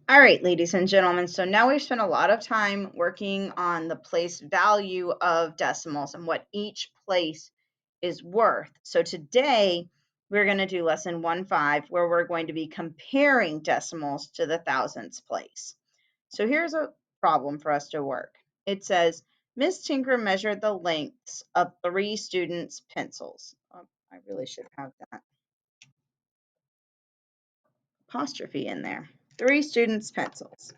All right, ladies and gentlemen, so now we've spent a lot of time working on the place value of decimals and what each place is worth. So today we're going to do lesson 1.5 where we're going to be comparing decimals to the thousandths place. So here's a problem for us to work. It says, Miss Tinker measured the lengths of 3 students' pencils. Oh, I really should have that apostrophe in there. 3 students' pencils.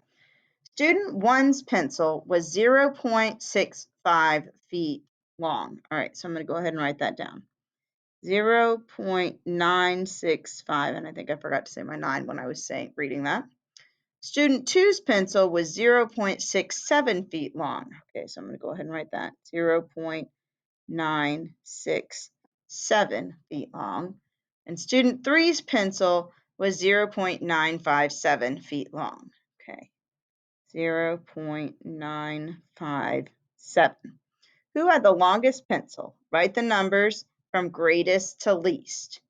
Student one's pencil was 0.65 feet long. All right, so I'm going to go ahead and write that down. 0.965, and I think I forgot to say my 9 when I was reading that. Student two's pencil was 0.67 feet long. Okay, so I'm going to go ahead and write that. 0.967 feet long. And student three's pencil was 0.957 feet long. Okay. 0.957. Who had the longest pencil? Write the numbers from greatest to least.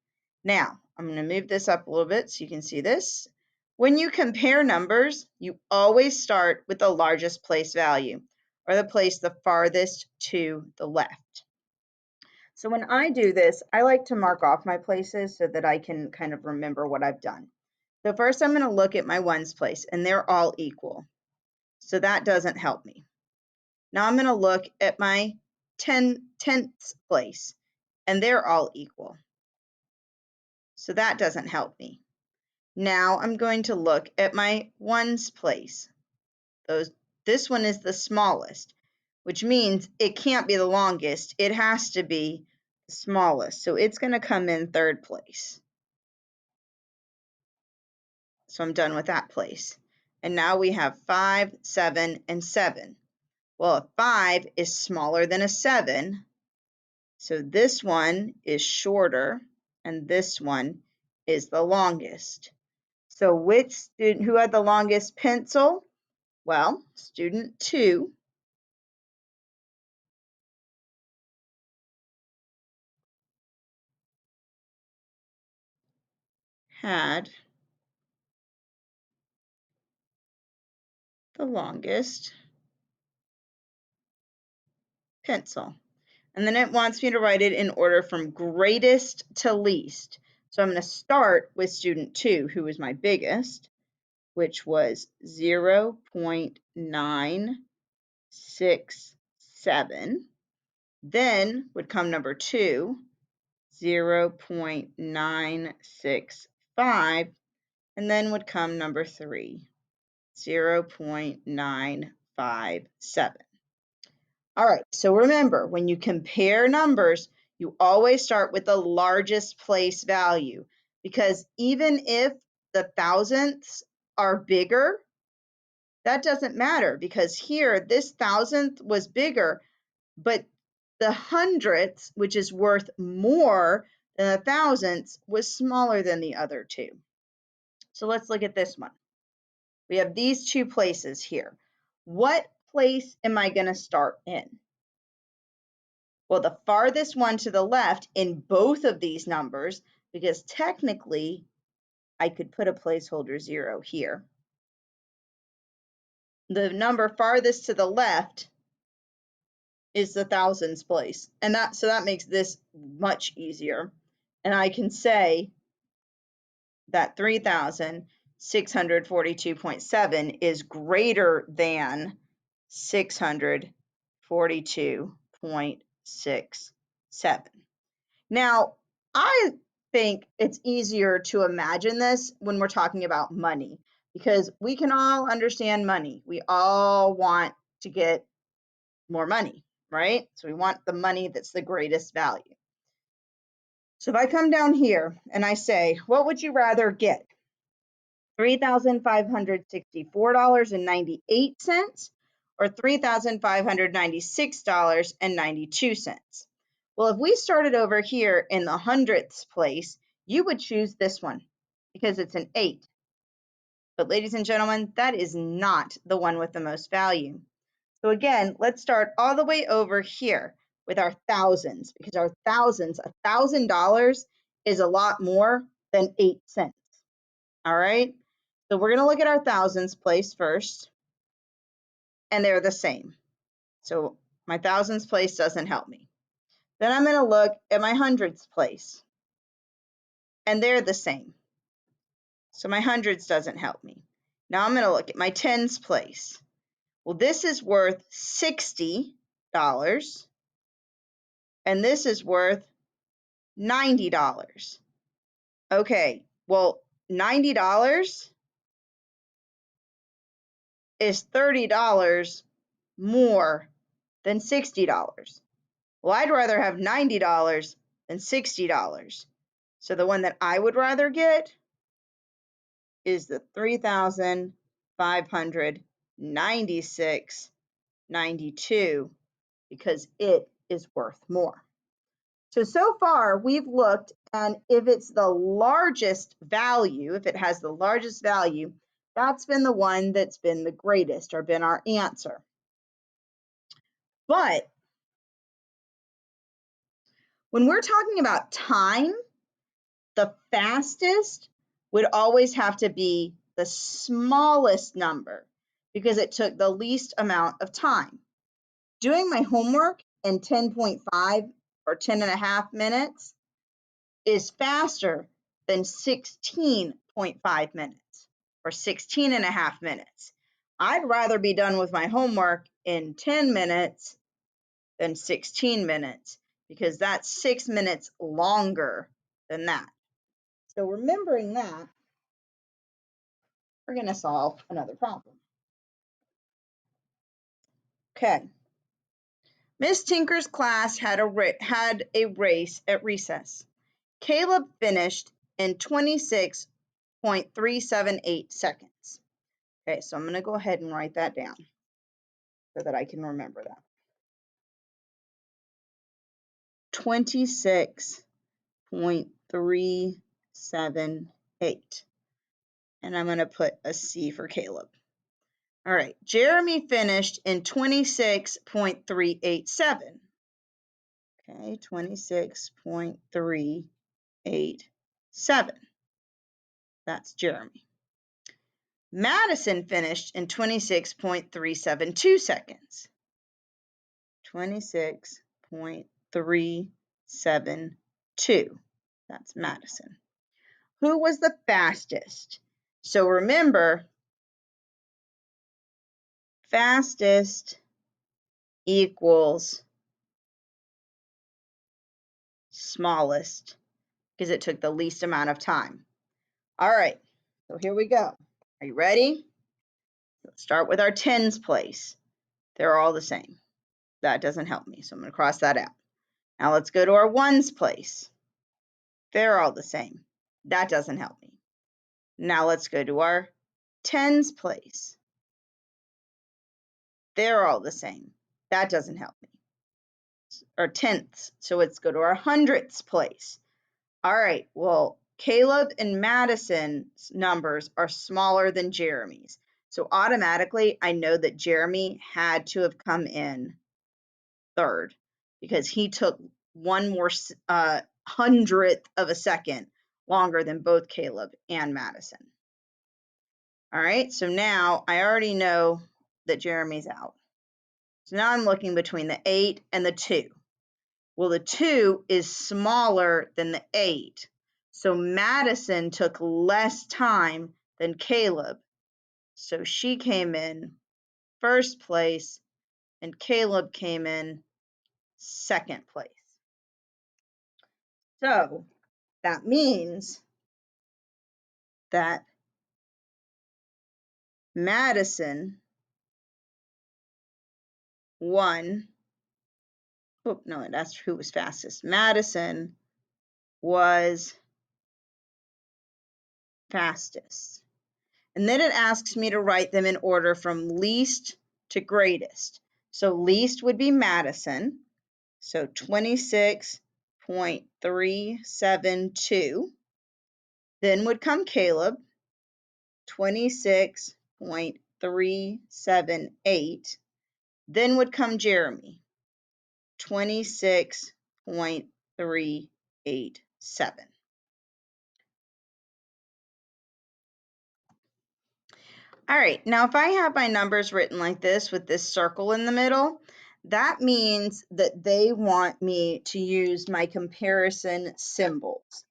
Now, I'm going to move this up a little bit so you can see this. When you compare numbers, you always start with the largest place value, or the place the farthest to the left. So when I do this, I like to mark off my places so that I can kind of remember what I've done. So first I'm going to look at my ones place, and they're all equal. So that doesn't help me. Now I'm going to look at my tenths place, and they're all equal. So that doesn't help me. Now I'm going to look at my ones place. This one is the smallest, which means it can't be the longest. It has to be the smallest. So it's going to come in third place. So I'm done with that place. And now we have 5, 7, and 7. Well, a 5 is smaller than a 7. So this one is shorter, and this one is the longest. So which student, who had the longest pencil? Well, student 2 had the longest pencil. And then it wants me to write it in order from greatest to least. So I'm going to start with student 2, who was my biggest, which was 0.967. Then would come number 2, 0.965, and then would come number 3, 0.957. All right, so remember, when you compare numbers, you always start with the largest place value, because even if the thousandths are bigger, that doesn't matter, because here this thousandth was bigger, but the hundredths, which is worth more than the thousandths, was smaller than the other two. So let's look at this one. We have these two places here. What place am I going to start in? Well, the farthest one to the left in both of these numbers, because technically I could put a placeholder 0 here. The number farthest to the left is the thousands place, and that makes this much easier. And I can say that 3,642.7 is greater than 642.67. Now, I think it's easier to imagine this when we're talking about money, because we can all understand money. We all want to get more money, right? So we want the money that's the greatest value. So if I come down here and I say, what would you rather get? $3,564.98 or $3,596.92? Well, if we started over here in the hundredths place, you would choose this one because it's an 8. But ladies and gentlemen, that is not the one with the most value. So again, let's start all the way over here with our thousands, because our thousands, $1,000 is a lot more than 8 cents. All right. So we're going to look at our thousands place first, and they're the same. So my thousands place doesn't help me. Then I'm going to look at my hundreds place, and they're the same. So my hundreds doesn't help me. Now I'm going to look at my tens place. Well, this is worth $60, and this is worth $90. Okay, well, $90 is $30 more than $60. Well, I'd rather have $90 than $60. So the one that I would rather get is the $3,596.92 because it is worth more. So far we've looked, and if it's the largest value, if it has the largest value, that's been the one that's been the greatest or been our answer. But when we're talking about time, the fastest would always have to be the smallest number because it took the least amount of time. Doing my homework in 10.5 or 10 and a half minutes is faster than 16.5 minutes or 16 and a half minutes. I'd rather be done with my homework in 10 minutes than 16 minutes because that's 6 minutes longer than that. So remembering that, we're going to solve another problem. Okay. Miss Tinker's class had a race at recess. Caleb finished in 26.378 seconds. Okay, so I'm going to go ahead and write that down so that I can remember that. 26.378. And I'm going to put a C for Caleb. All right, Jeremy finished in 26.387. Okay, 26.387. That's Jeremy. Madison finished in 26.372 seconds. 26.372. That's Madison. Who was the fastest? So remember, fastest equals smallest because it took the least amount of time. All right, so here we go. Are you ready? Let's start with our tens place. They're all the same. That doesn't help me, so I'm going to cross that out. Now let's go to our ones place. They're all the same. That doesn't help me. Now let's go to our tens place. They're all the same. That doesn't help me. Or tenths, so let's go to our hundredths place. All right, well, Caleb and Madison's numbers are smaller than Jeremy's. So automatically, I know that Jeremy had to have come in third because he took one more hundredth of a second longer than both Caleb and Madison. All right, so now I already know that Jeremy's out. So now I'm looking between the 8 and the 2. Well, the 2 is smaller than the 8. So Madison took less time than Caleb. So she came in first place and Caleb came in second place. So that means that Madison won. Oh, no, that's who was fastest. Madison was fastest. And then it asks me to write them in order from least to greatest. So least would be Madison. So 26.372. Then would come Caleb, 26.378. Then would come Jeremy, 26.387. All right, now if I have my numbers written like this with this circle in the middle, that means that they want me to use my comparison symbols.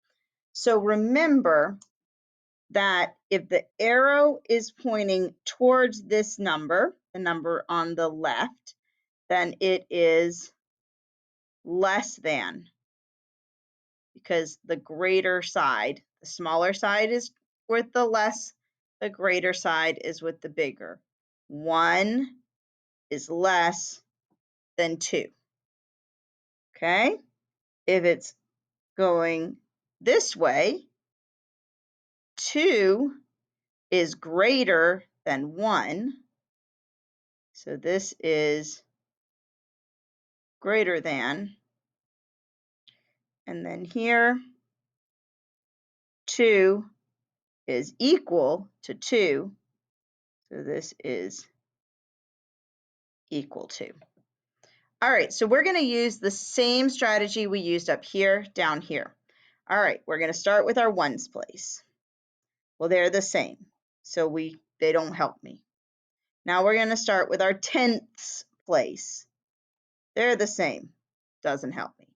So remember that if the arrow is pointing towards this number, the number on the left, then it is less than, because the greater side, the smaller side is with the less, the greater side is with the bigger. 1 is less than 2. Okay? If it's going this way, 2 is greater than 1. So this is greater than. And then here, 2 is equal to 2. So this is equal to. All right, so we're going to use the same strategy we used up here, down here. All right, we're going to start with our ones place. Well, they're the same, so they don't help me. Now we're going to start with our tenths place. They're the same, doesn't help me.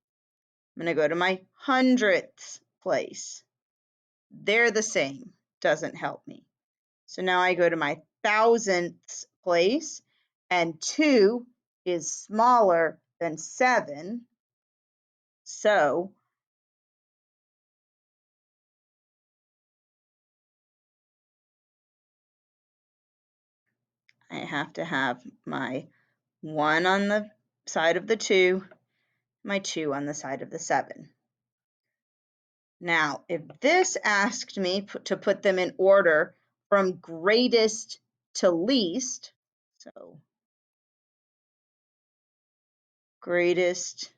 I'm going to go to my hundredths place. They're the same, doesn't help me. So now I go to my thousandths place, and 2 is smaller than 7. So I have to have my 1 on the side of the 2, my 2 on the side of the 7. Now, if this asked me to put them in order from greatest to least, so greatest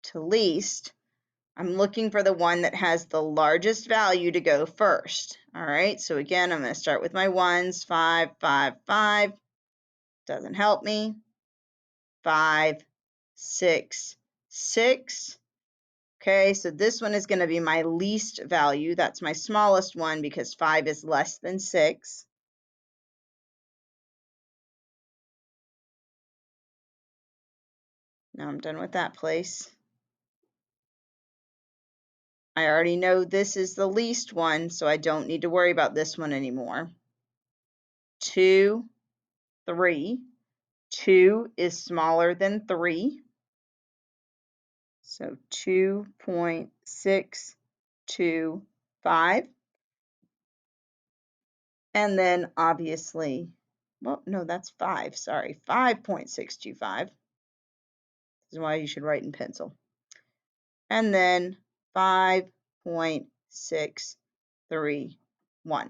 to least, I'm looking for the one that has the largest value to go first. All right, so again, I'm going to start with my ones. 5, 5, 5. Doesn't help me. 5, 6, 6. Okay, so this one is going to be my least value. That's my smallest one because 5 is less than 6. Now I'm done with that place. I already know this is the least one, so I don't need to worry about this one anymore. 2, 3. 2 is smaller than 3. So 2.625. And then obviously, well, no, that's 5. Sorry, 5.625. This is why you should write in pencil. And then 5.631.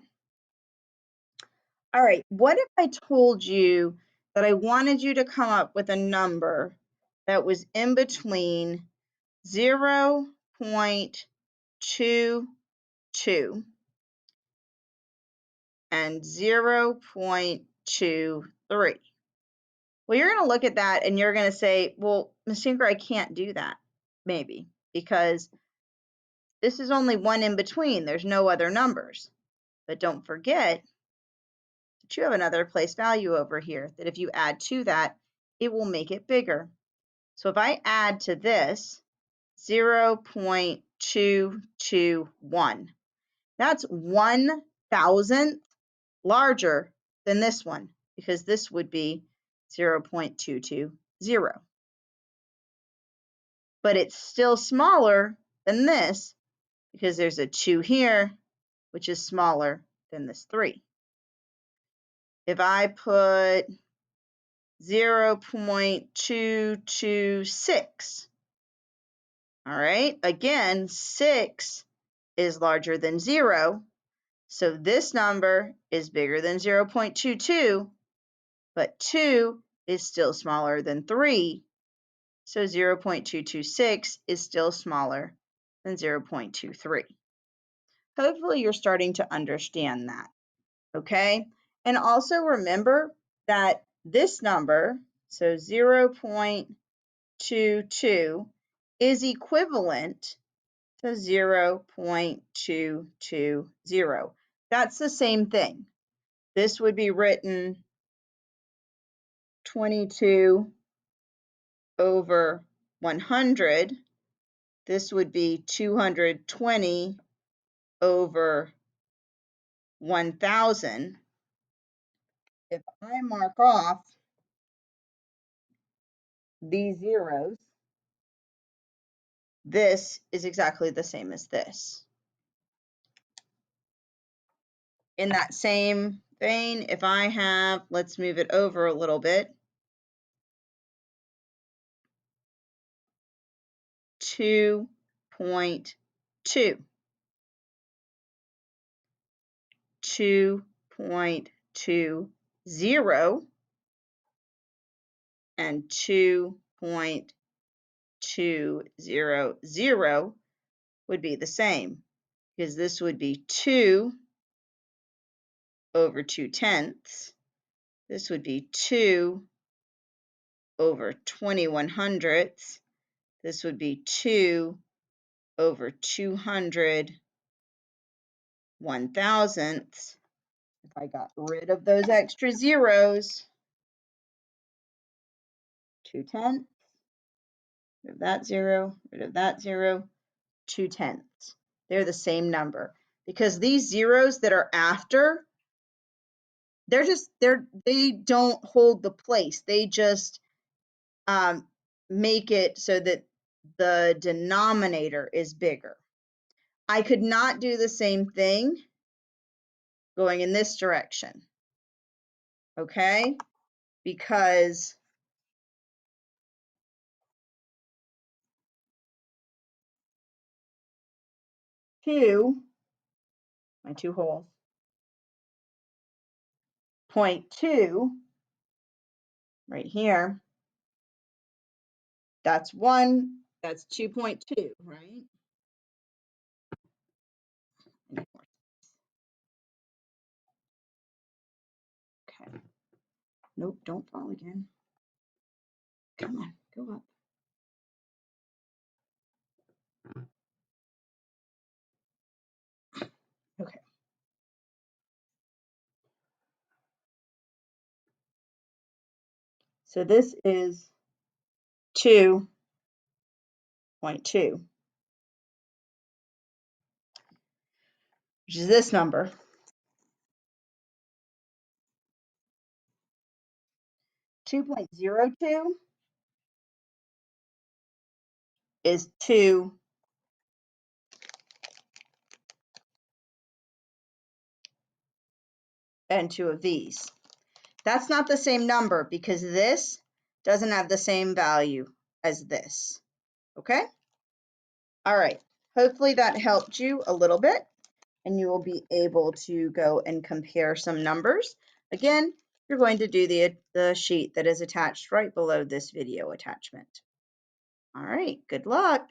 All right, what if I told you that I wanted you to come up with a number that was in between 0.22 and 0.23? Well, you're going to look at that and you're going to say, well, Ms. Tinker, I can't do that, maybe, because this is only one in between. There's no other numbers. But don't forget that you have another place value over here that if you add to that, it will make it bigger. So if I add to this 0.221, that's 1,000th larger than this one, because this would be 0.220. But it's still smaller than this because there's a 2 here, which is smaller than this 3. If I put 0.226, all right, again, 6 is larger than 0, so this number is bigger than 0.22, but 2 is still smaller than 3, so 0.226 is still smaller than 0.23. Hopefully you're starting to understand that, okay? And also remember that this number, so 0.22, is equivalent to 0.220. That's the same thing. This would be written 22 over 100. This would be 220 over 1,000. If I mark off these zeros, this is exactly the same as this. In that same vein, if I have, let's move it over a little bit, 2.2, 2.20, and 2.200 would be the same, because this would be 2 over 2/10. This would be 2 over 20/100. This would be 2 over 200 1,000. If I got rid of those extra zeros, 2/10, rid of that zero, rid of that zero, 2/10. They're the same number, because these zeros that are after, they don't hold the place. They just make it so that the denominator is bigger. I could not do the same thing going in this direction, okay? Because my two holes, 0.2 right here, that's 2.2, right? Okay. Nope, don't fall again. Come on, go up. Okay. So this is 2.2, which is this number. 2.02 is 2 and 2 of these. That's not the same number, because this doesn't have the same value as this, okay? All right, hopefully that helped you a little bit, and you will be able to go and compare some numbers. Again, you're going to do the sheet that is attached right below this video attachment. All right, good luck.